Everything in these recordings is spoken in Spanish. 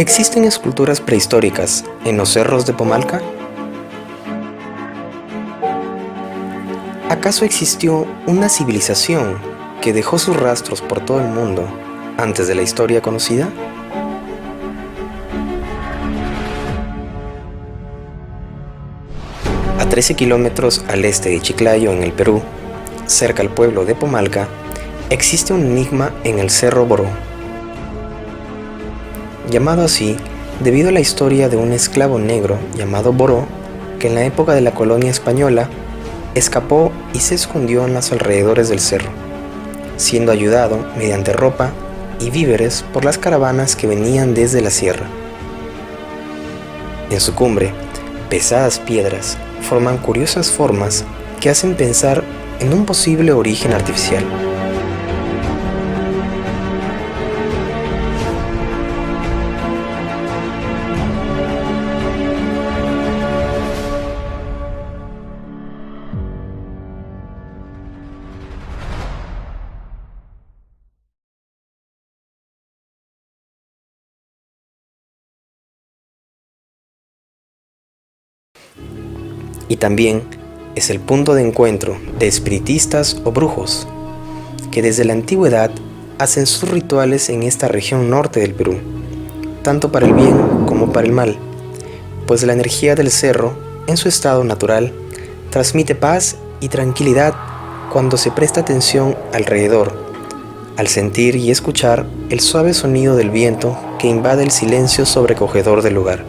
¿Existen esculturas prehistóricas en los cerros de Pomalca? ¿Acaso existió una civilización que dejó sus rastros por todo el mundo antes de la historia conocida? A 13 kilómetros al este de Chiclayo, en el Perú, cerca al pueblo de Pomalca, existe un enigma en el Cerro Boró, llamado así debido a la historia de un esclavo negro llamado Boró, que en la época de la colonia española escapó y se escondió en los alrededores del cerro, siendo ayudado mediante ropa y víveres por las caravanas que venían desde la sierra. En su cumbre, pesadas piedras forman curiosas formas que hacen pensar en un posible origen artificial. Y también es el punto de encuentro de espiritistas o brujos, que desde la antigüedad hacen sus rituales en esta región norte del Perú, tanto para el bien como para el mal, pues la energía del cerro, en su estado natural, transmite paz y tranquilidad cuando se presta atención alrededor, al sentir y escuchar el suave sonido del viento que invade el silencio sobrecogedor del lugar,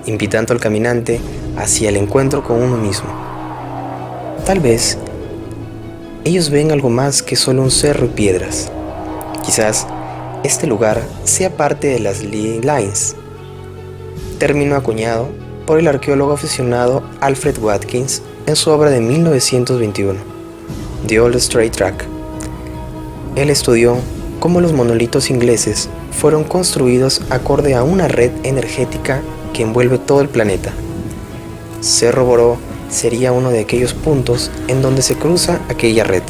invitando al caminante hacia el encuentro con uno mismo. Tal vez ellos ven algo más que solo un cerro y piedras. Quizás este lugar sea parte de las Ley Lines, término acuñado por el arqueólogo aficionado Alfred Watkins en su obra de 1921, The Old Straight Track. Él estudió cómo los monolitos ingleses fueron construidos acorde a una red energética que envuelve todo el planeta. Cerro Boró sería uno de aquellos puntos en donde se cruza aquella red.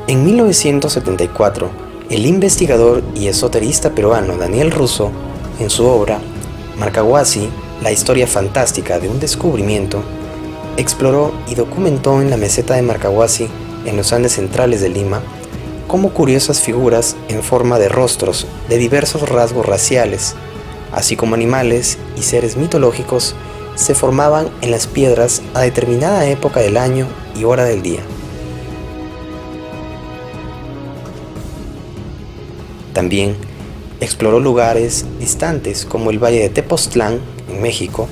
En 1974, el investigador y esoterista peruano Daniel Russo, en su obra Marcahuasi, la historia fantástica de un descubrimiento, exploró y documentó en la meseta de Marcahuasi, en los Andes centrales de Lima, cómo curiosas figuras en forma de rostros de diversos rasgos raciales, así como animales y seres mitológicos, se formaban en las piedras a determinada época del año y hora del día. También exploró lugares distantes como el Valle de Tepoztlán, en México,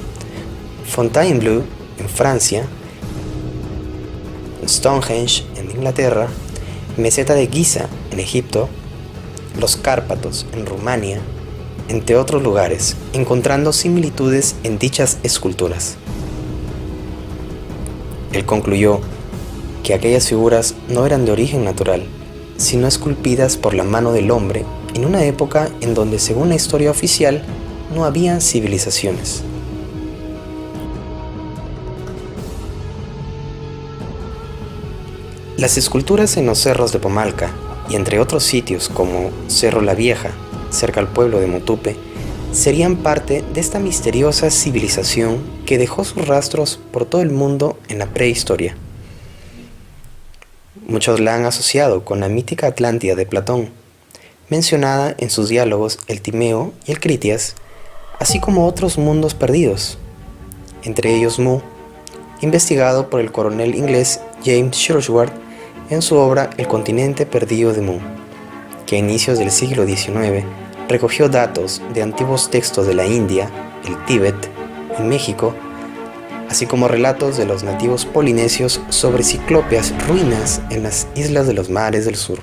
Fontainebleau, en Francia, Stonehenge, en Inglaterra, Meseta de Giza, en Egipto, los Cárpatos, en Rumania, entre otros lugares, encontrando similitudes en dichas esculturas. Él concluyó que aquellas figuras no eran de origen natural, sino esculpidas por la mano del hombre en una época en donde, según la historia oficial, no habían civilizaciones. Las esculturas en los cerros de Pomalca y entre otros sitios como Cerro La Vieja, cerca al pueblo de Motupe, serían parte de esta misteriosa civilización que dejó sus rastros por todo el mundo en la prehistoria. Muchos la han asociado con la mítica Atlántida de Platón, mencionada en sus diálogos El Timeo y el Critias, así como otros mundos perdidos, entre ellos Mu, investigado por el coronel inglés James Shursworth en su obra El continente perdido de Mu, que a inicios del siglo XIX recogió datos de antiguos textos de la India, el Tíbet y México, así como relatos de los nativos polinesios sobre ciclópeas ruinas en las islas de los mares del sur.